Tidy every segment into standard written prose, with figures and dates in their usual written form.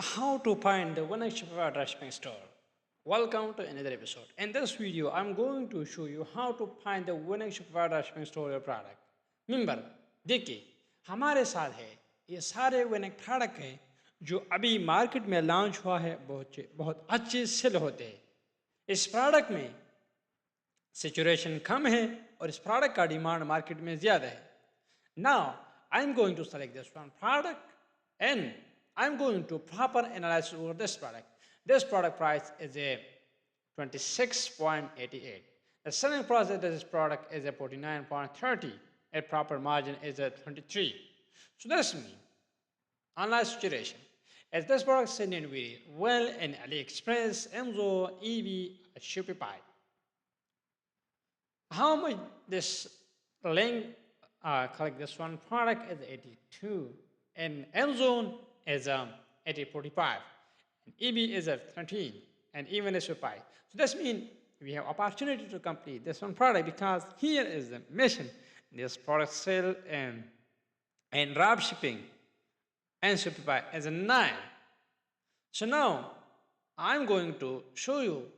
How to find the winning Shopify dropshipping store. Welcome to another episode. In this video, I'm going to show you how to find the winning Shopify dropshipping store your product. Member, देखिए हमारे साथ है ये सारे winning product हैं जो अभी market में लॉन्च हुआ है बहुत अच्छे सेल होते हैं। इस प्रोडक्ट में सैचुरेशन कम है और इस प्रोडक्ट का डिमांड मार्केट में ज़्यादा है। Now, I'm going to select this one product and I'm going to proper analyze over this product. This product price is a 26.88. The selling price of this product is a 49.30. A proper margin is a 23. So this means, analyze situation. As this product is selling very well in AliExpress, Amazon, eBay, Shopify. How much this link collect this one product is 82 and Amazon is 80.45 and eBay is at 13 and even Shopify. So this means we have opportunity to complete this one product because here is the mission. This product sale and dropshipping and Shopify as a 9. So now I'm going to show you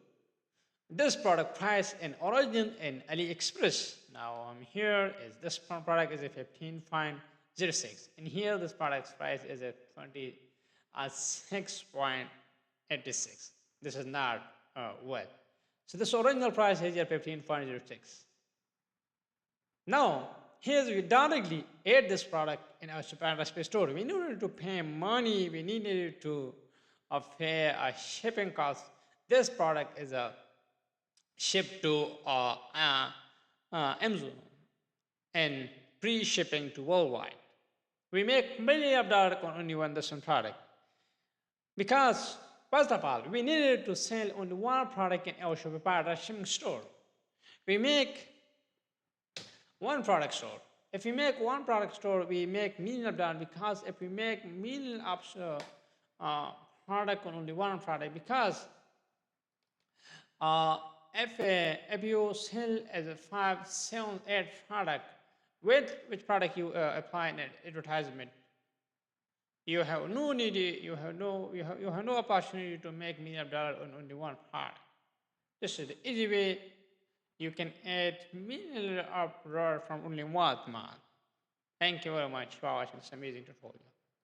this product price in origin in AliExpress. Now I'm here is this product is a 15.06 and here this product's price is a 26.86. This is not well. So this original price is here 15.06. Now here we directly add this product in our Shopify store. We needed to pay money. We needed to pay a shipping cost. This product is a shipped to Amazon and pre-shipping to worldwide. We make millions of dollars on only one this product because first of all we needed to sell only one product in our Shopify dropshipping store. We make one product store. If we make one product store, we make millions of dollars because if we make millions of product on only one product because if you sell as a 5, 7, 8 product, with which product you apply an advertisement, you have no need, you have no opportunity to make millions of dollars on only one product. This is the easy way you can add millions of dollars from only one month. Thank you very much for watching this amazing tutorial.